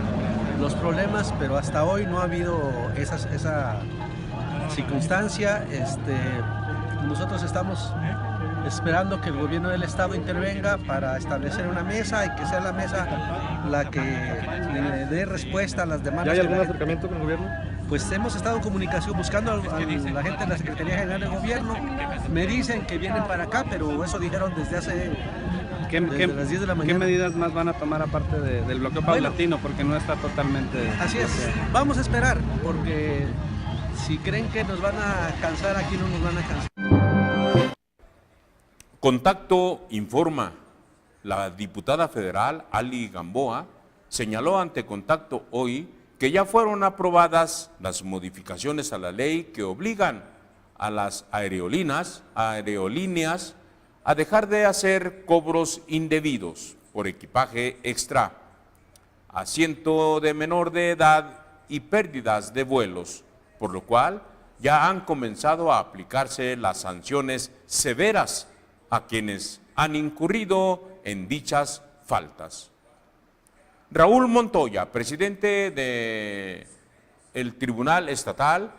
los problemas, pero hasta hoy no ha habido esa circunstancia. Nosotros estamos esperando que el gobierno del estado intervenga para establecer una mesa y que sea la mesa la que le dé respuesta a las demandas.
¿Ya hay algún acercamiento con el gobierno?
Pues hemos estado en comunicación buscando a la gente de la Secretaría General del Gobierno. Me dicen que vienen para acá, pero eso dijeron desde las 10 de la mañana.
¿Qué medidas más van a tomar aparte del bloqueo paulatino? Porque no está totalmente...
Así es, vamos a esperar, porque si creen que nos van a cansar, aquí no nos van a cansar.
Contacto informa. La diputada federal Ali Gamboa señaló ante Contacto Hoy que ya fueron aprobadas las modificaciones a la ley que obligan a las aerolíneas a dejar de hacer cobros indebidos por equipaje extra, asiento de menor de edad y pérdidas de vuelos, por lo cual ya han comenzado a aplicarse las sanciones severas a quienes han incurrido en dichas faltas. Raúl Montoya, presidente del Tribunal Estatal,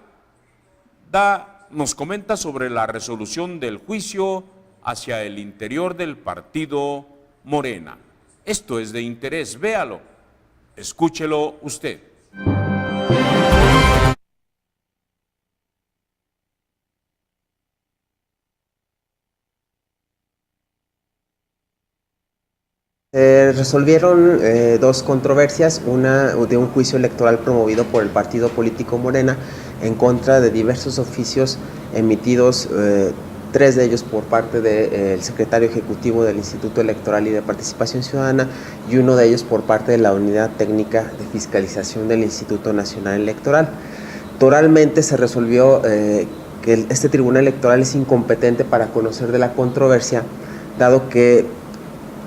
nos comenta sobre la resolución del juicio hacia el interior del partido Morena. Esto es de interés, véalo, escúchelo usted.
Resolvieron dos controversias, una de un juicio electoral promovido por el partido político Morena en contra de diversos oficios emitidos, tres de ellos por parte del secretario ejecutivo del Instituto Electoral y de Participación Ciudadana y uno de ellos por parte de la Unidad Técnica de Fiscalización del Instituto Nacional Electoral. Toralmente se resolvió que este tribunal electoral es incompetente para conocer de la controversia, dado que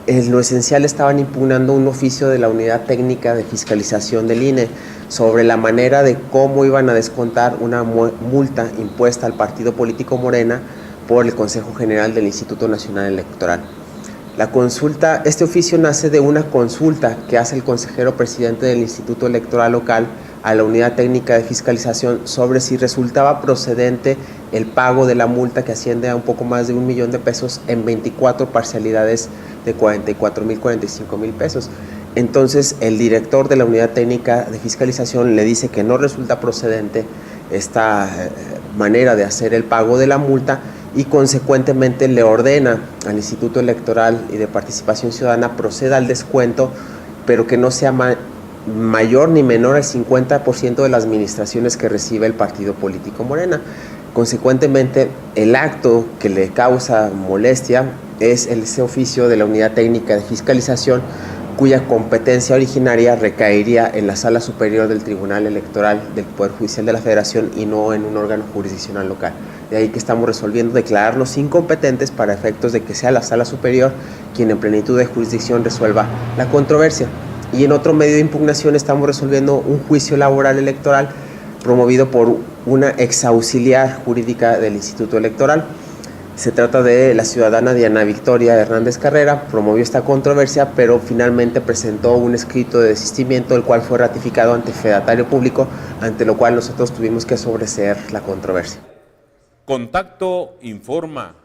en lo esencial estaban impugnando un oficio de la Unidad Técnica de Fiscalización del INE sobre la manera de cómo iban a descontar una multa impuesta al partido político Morena por el Consejo General del Instituto Nacional Electoral. La consulta, este oficio nace de una consulta que hace el consejero presidente del Instituto Electoral local a la Unidad Técnica de Fiscalización sobre si resultaba procedente el pago de la multa que asciende a un poco más de $1 millón en 24 parcialidades de 44,000, 45,000 pesos. Entonces el director de la Unidad Técnica de Fiscalización le dice que no resulta procedente esta manera de hacer el pago de la multa y consecuentemente le ordena al Instituto Electoral y de Participación Ciudadana proceda al descuento, pero que no sea mayor ni menor al 50% de las administraciones que recibe el partido político Morena. Consecuentemente, el acto que le causa molestia es ese oficio de la Unidad Técnica de Fiscalización, cuya competencia originaria recaería en la Sala Superior del Tribunal Electoral del Poder Judicial de la Federación y no en un órgano jurisdiccional local. De ahí que estamos resolviendo declararnos incompetentes para efectos de que sea la Sala Superior quien en plenitud de jurisdicción resuelva la controversia. Y en otro medio de impugnación estamos resolviendo un juicio laboral electoral promovido por una exauxiliar jurídica del Instituto Electoral. Se trata de la ciudadana Diana Victoria Hernández Carrera, promovió esta controversia, pero finalmente presentó un escrito de desistimiento, el cual fue ratificado ante fedatario público, ante lo cual nosotros tuvimos que sobreseer la controversia.
Contacto informa,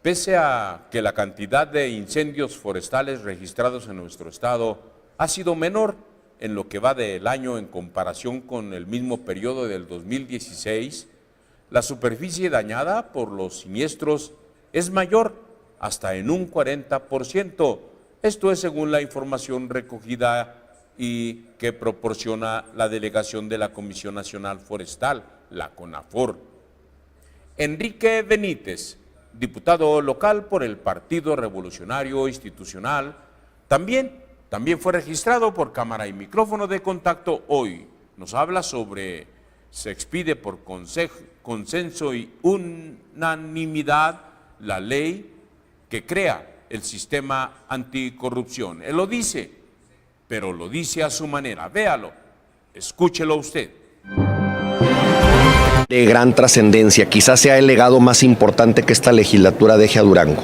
pese a que la cantidad de incendios forestales registrados en nuestro estado ha sido menor en lo que va del año en comparación con el mismo periodo del 2016, la superficie dañada por los siniestros es mayor, hasta en un 40%. Esto es según la información recogida y que proporciona la delegación de la Comisión Nacional Forestal, la CONAFOR. Enrique Benítez, diputado local por el Partido Revolucionario Institucional, también fue registrado por cámara y micrófono de Contacto Hoy. Nos habla sobre, se expide por consenso y unanimidad la ley que crea el sistema anticorrupción. Él lo dice, pero lo dice a su manera. Véalo, escúchelo usted.
De gran trascendencia, quizás sea el legado más importante que esta legislatura deje a Durango.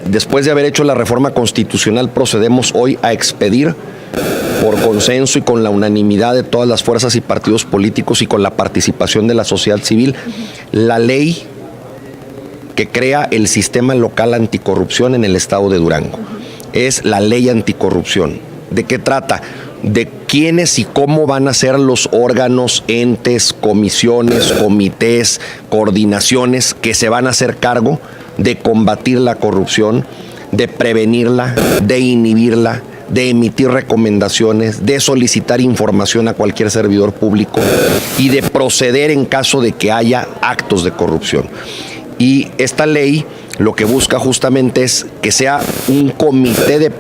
Después de haber hecho la reforma constitucional, procedemos hoy a expedir por consenso y con la unanimidad de todas las fuerzas y partidos políticos y con la participación de la sociedad civil, la ley que crea el sistema local anticorrupción en el estado de Durango. Es la ley anticorrupción. ¿De qué trata? De quiénes y cómo van a ser los órganos, entes, comisiones, comités, coordinaciones que se van a hacer cargo de combatir la corrupción, de prevenirla, de inhibirla, de emitir recomendaciones, de solicitar información a cualquier servidor público y de proceder en caso de que haya actos de corrupción. Y esta ley lo que busca justamente es que sea un comité de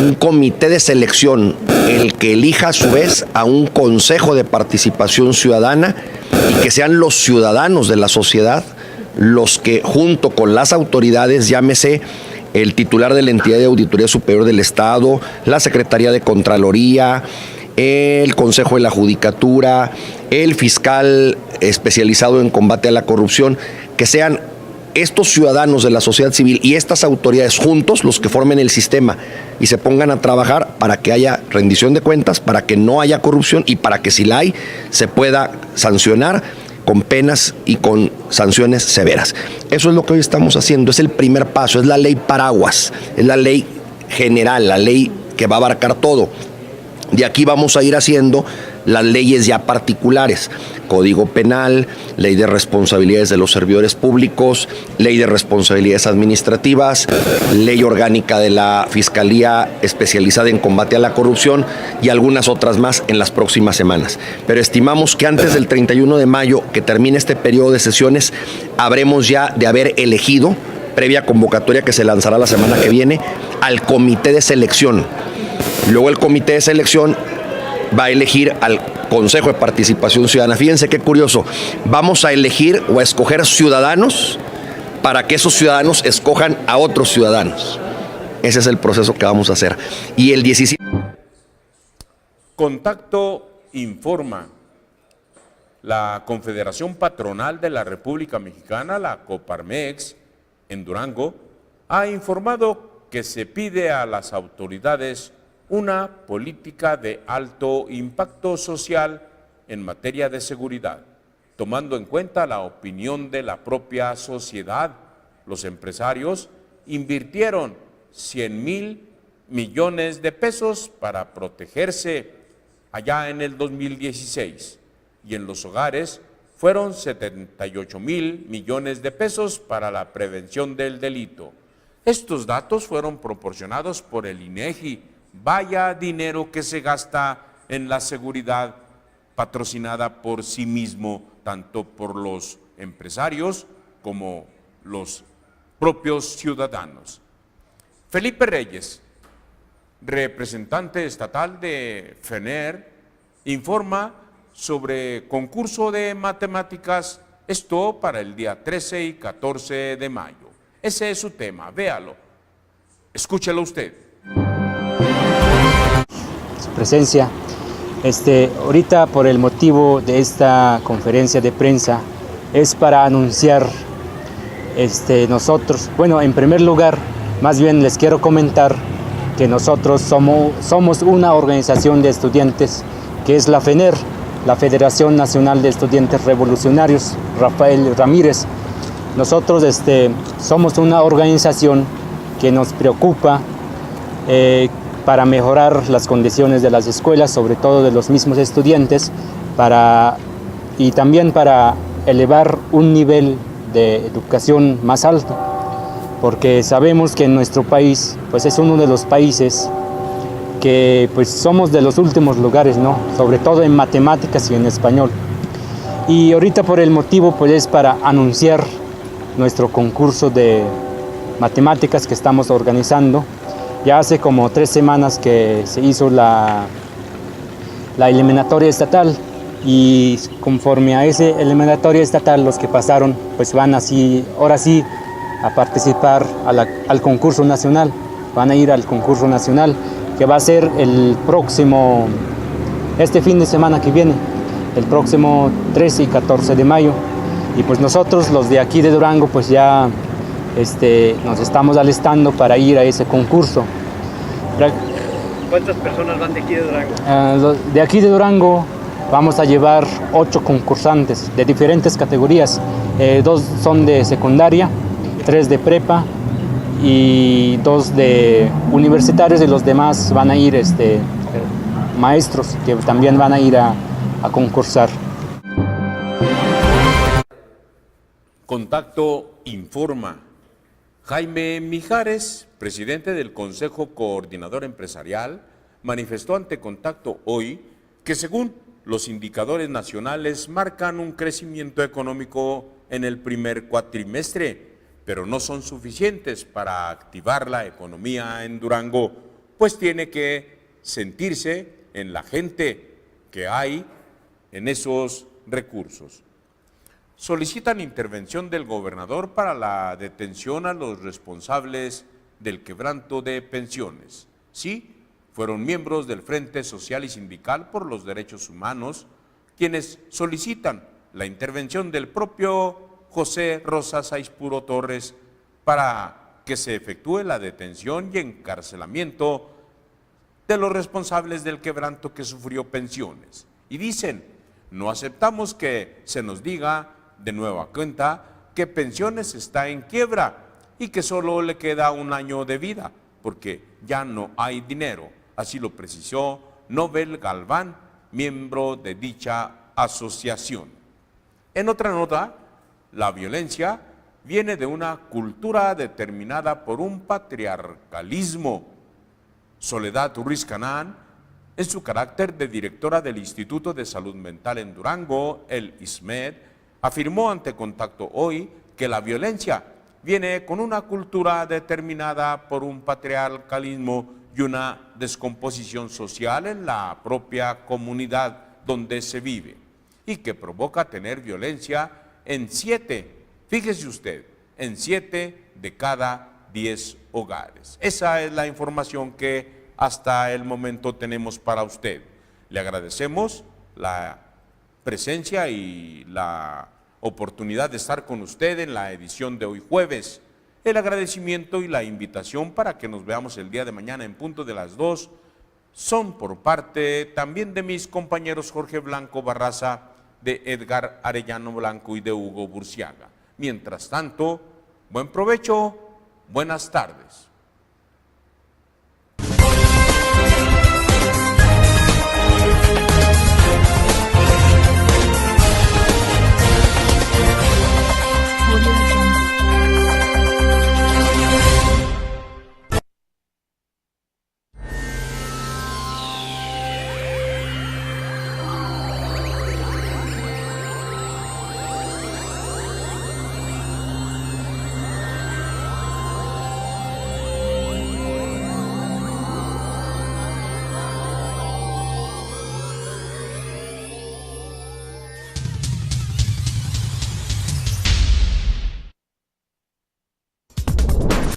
un comité de selección, el que elija a su vez a un consejo de participación ciudadana y que sean los ciudadanos de la sociedad los que junto con las autoridades, llámese el titular de la entidad de Auditoría Superior del Estado, la Secretaría de Contraloría, el Consejo de la Judicatura, el fiscal especializado en combate a la corrupción, que sean estos ciudadanos de la sociedad civil y estas autoridades juntos los que formen el sistema y se pongan a trabajar para que haya rendición de cuentas, para que no haya corrupción y para que si la hay se pueda sancionar con penas y con sanciones severas. Eso es lo que hoy estamos haciendo, es el primer paso, es la ley paraguas, es la ley general, la ley que va a abarcar todo. De aquí vamos a ir haciendo las leyes ya particulares, Código Penal, Ley de Responsabilidades de los Servidores Públicos, Ley de Responsabilidades Administrativas, Ley Orgánica de la Fiscalía Especializada en Combate a la Corrupción y algunas otras más en las próximas semanas. Pero estimamos que antes del 31 de mayo, que termine este periodo de sesiones, habremos ya de haber elegido, previa convocatoria que se lanzará la semana que viene, al comité de selección. Luego el comité de selección va a elegir al Consejo de Participación Ciudadana. Fíjense qué curioso, vamos a elegir o a escoger ciudadanos para que esos ciudadanos escojan a otros ciudadanos. Ese es el proceso que vamos a hacer. Y el 17...
Contacto informa. La Confederación Patronal de la República Mexicana, la Coparmex, en Durango, ha informado que se pide a las autoridades una política de alto impacto social en materia de seguridad, tomando en cuenta la opinión de la propia sociedad. Los empresarios invirtieron 100,000 millones de pesos para protegerse allá en el 2016 y en los hogares fueron 78,000 millones de pesos para la prevención del delito. Estos datos fueron proporcionados por el INEGI. Vaya dinero que se gasta en la seguridad, patrocinada por sí mismo, tanto por los empresarios como los propios ciudadanos. Felipe Reyes, representante estatal de FENER, informa sobre concurso de matemáticas, esto para el día 13 y 14 de mayo. Ese es su tema, véalo, escúchelo usted.
Su presencia. Ahorita por el motivo de esta conferencia de prensa es para anunciar nosotros, bueno, en primer lugar, más bien les quiero comentar que nosotros somos una organización de estudiantes que es la FENER, la Federación Nacional de Estudiantes Revolucionarios, Rafael Ramírez. Nosotros somos una organización que nos preocupa para mejorar las condiciones de las escuelas, sobre todo de los mismos estudiantes, y también para elevar un nivel de educación más alto, porque sabemos que en nuestro país pues es uno de los países que pues somos de los últimos lugares, ¿no? Sobre todo en matemáticas y en español. Y ahorita por el motivo pues es para anunciar nuestro concurso de matemáticas que estamos organizando. Ya hace como 3 semanas que se hizo la eliminatoria estatal y conforme a esa eliminatoria estatal los que pasaron pues van así, ahora sí, a participar al concurso nacional, van a ir al concurso nacional que va a ser este fin de semana que viene, el próximo 13 y 14 de mayo. Y pues nosotros los de aquí de Durango pues ya nos estamos alistando para ir a ese concurso.
¿Cuántas personas van de aquí de Durango?
De aquí de Durango vamos a llevar 8 concursantes de diferentes categorías. 2 son de secundaria, 3 de prepa y 2 de universitarios, y los demás van a ir maestros que también van a ir a concursar.
Contacto informa. Jaime Mijares, presidente del Consejo Coordinador Empresarial, manifestó ante Contacto hoy que según los indicadores nacionales marcan un crecimiento económico en el primer cuatrimestre, pero no son suficientes para activar la economía en Durango, pues tiene que sentirse en la gente que hay en esos recursos. Solicitan intervención del gobernador para la detención a los responsables del quebranto de pensiones. Sí, fueron miembros del Frente Social y Sindical por los Derechos Humanos quienes solicitan la intervención del propio José Rosas Aispuro Torres para que se efectúe la detención y encarcelamiento de los responsables del quebranto que sufrió pensiones. Y dicen, no aceptamos que se nos diga de nueva cuenta que pensiones está en quiebra y que solo le queda un año de vida, porque ya no hay dinero. Así lo precisó Nobel Galván, miembro de dicha asociación. En otra nota, la violencia viene de una cultura determinada por un patriarcalismo. Soledad Ruiz Canán, en su carácter de directora del Instituto de Salud Mental en Durango, el ISMED, afirmó ante Contacto Hoy que la violencia viene con una cultura determinada por un patriarcalismo y una descomposición social en la propia comunidad donde se vive, y que provoca tener violencia en 7, fíjese usted, en 7 de cada 10 hogares. Esa es la información que hasta el momento tenemos para usted. Le agradecemos la presencia y la oportunidad de estar con usted en la edición de hoy jueves. El agradecimiento y la invitación para que nos veamos el día de mañana en punto de las 2 son por parte también de mis compañeros Jorge Blanco Barraza, de Edgar Arellano Blanco y de Hugo Burciaga. Mientras tanto, buen provecho, buenas tardes.